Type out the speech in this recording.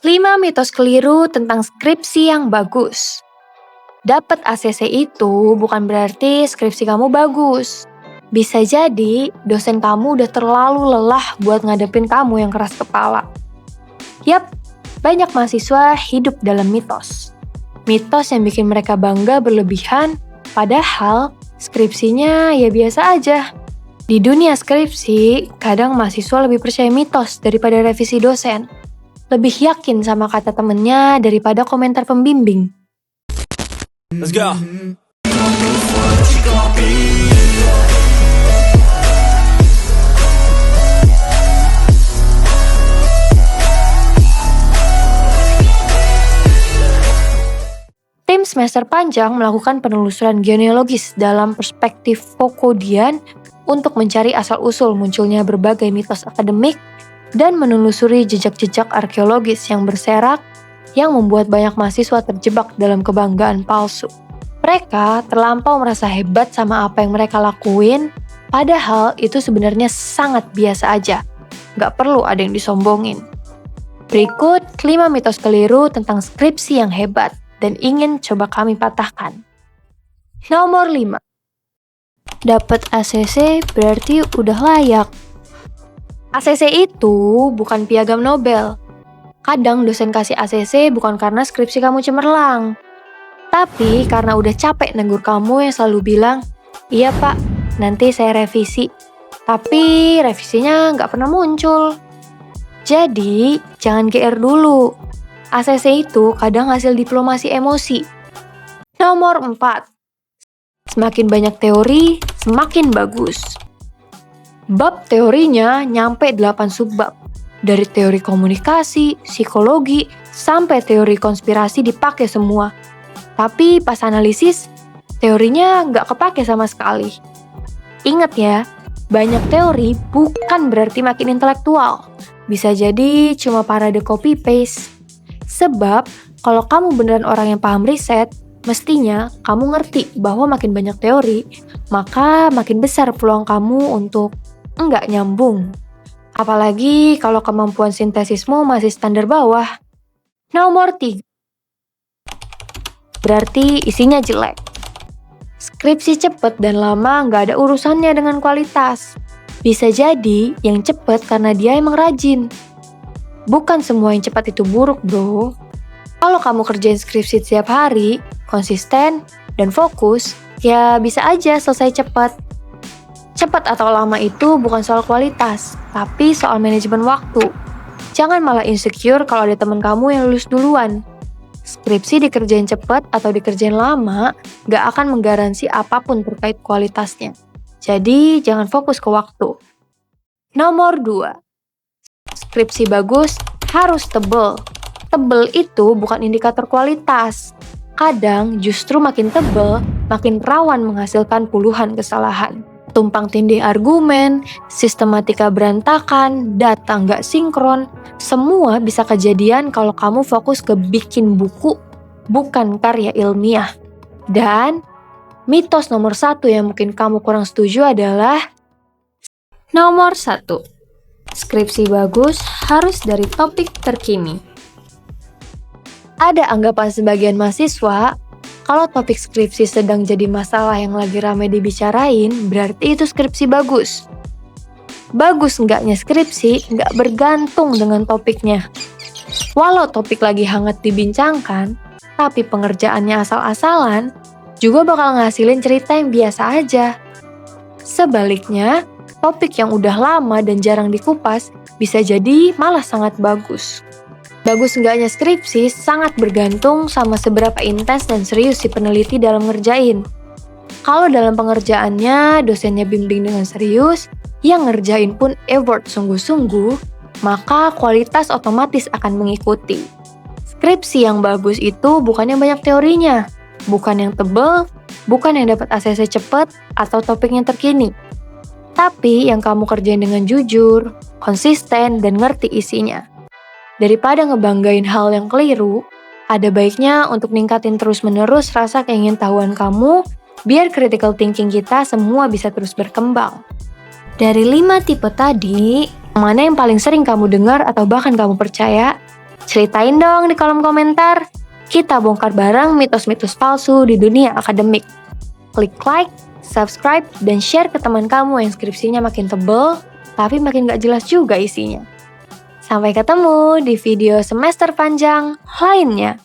5 mitos keliru tentang skripsi yang bagus. Dapat ACC itu bukan berarti skripsi kamu bagus. Bisa jadi dosen kamu udah terlalu lelah buat ngadepin kamu yang keras kepala. Yap, banyak mahasiswa hidup dalam mitos. Mitos yang bikin mereka bangga berlebihan, padahal skripsinya ya biasa aja. Di dunia skripsi, kadang mahasiswa lebih percaya mitos daripada revisi dosen. Lebih yakin sama kata temennya daripada komentar pembimbing. Let's go. Tim semester panjang melakukan penelusuran genealogis dalam perspektif Foucauldian untuk mencari asal-usul munculnya berbagai mitos akademik dan menelusuri jejak-jejak arkeologis yang berserak yang membuat banyak mahasiswa terjebak dalam kebanggaan palsu. Mereka terlampau merasa hebat sama apa yang mereka lakuin, padahal itu sebenarnya sangat biasa aja. Nggak perlu ada yang disombongin. Berikut 5 mitos keliru tentang skripsi yang hebat dan ingin coba kami patahkan. Nomor 5. Dapat ACC berarti udah layak. ACC itu bukan piagam Nobel. Kadang dosen kasih ACC bukan karena skripsi kamu cemerlang, tapi karena udah capek negur kamu yang selalu bilang, "Iya pak, nanti saya revisi." Tapi revisinya nggak pernah muncul. Jadi, jangan GR dulu. ACC itu kadang hasil diplomasi emosi. Nomor 4. Semakin banyak teori, semakin bagus. Bab teorinya nyampe 8 subbab. Dari teori komunikasi, psikologi, sampai teori konspirasi dipakai semua. Tapi pas analisis, teorinya nggak kepake sama sekali. Ingat ya, banyak teori bukan berarti makin intelektual. Bisa jadi cuma parade copy-paste. Sebab, kalau kamu beneran orang yang paham riset, mestinya kamu ngerti bahwa makin banyak teori, maka makin besar peluang kamu untuk nggak nyambung. Apalagi kalau kemampuan sintesismu masih standar bawah. Nomor 3. Berarti isinya jelek. Skripsi cepet dan lama nggak ada urusannya dengan kualitas. Bisa jadi yang cepet karena dia emang rajin. Bukan semua yang cepat itu buruk, bro. Kalau kamu kerjain skripsi setiap hari, konsisten, dan fokus, ya bisa aja selesai cepat. Cepat atau lama itu bukan soal kualitas, tapi soal manajemen waktu. Jangan malah insecure kalau ada teman kamu yang lulus duluan. Skripsi dikerjain cepat atau dikerjain lama, gak akan menggaransi apapun terkait kualitasnya. Jadi, jangan fokus ke waktu. Nomor 2. Skripsi bagus harus tebel. Tebel itu bukan indikator kualitas. Kadang justru makin tebel, makin rawan menghasilkan puluhan kesalahan. Tumpang tindih argumen, sistematika berantakan, data nggak sinkron, semua bisa kejadian kalau kamu fokus ke bikin buku, bukan karya ilmiah. Dan mitos nomor 1 yang mungkin kamu kurang setuju adalah nomor 1. Skripsi bagus harus dari topik terkini. Ada anggapan sebagian mahasiswa, kalau topik skripsi sedang jadi masalah yang lagi ramai dibicarain, berarti itu skripsi bagus. Bagus enggaknya skripsi nggak bergantung dengan topiknya. Walau topik lagi hangat dibincangkan, tapi pengerjaannya asal-asalan, juga bakal ngasilin cerita yang biasa aja. Sebaliknya, topik yang udah lama dan jarang dikupas, bisa jadi malah sangat bagus. Bagus enggaknya skripsi sangat bergantung sama seberapa intens dan serius si peneliti dalam ngerjain. Kalau dalam pengerjaannya dosennya bimbing dengan serius, yang ngerjain pun effort sungguh-sungguh, maka kualitas otomatis akan mengikuti. Skripsi yang bagus itu bukan yang banyak teorinya, bukan yang tebel, bukan yang dapat ACC cepat atau topiknya terkini. Tapi yang kamu kerjain dengan jujur, konsisten, dan ngerti isinya. Daripada ngebanggain hal yang keliru, ada baiknya untuk ningkatin terus-menerus rasa keingintahuan kamu, biar critical thinking kita semua bisa terus berkembang. Dari 5 tipe tadi, mana yang paling sering kamu dengar atau bahkan kamu percaya? Ceritain dong di kolom komentar. Kita bongkar bareng mitos-mitos palsu di dunia akademik. Klik like, subscribe, dan share ke teman kamu yang skripsinya makin tebel, tapi makin gak jelas juga isinya. Sampai ketemu di video semester panjang lainnya.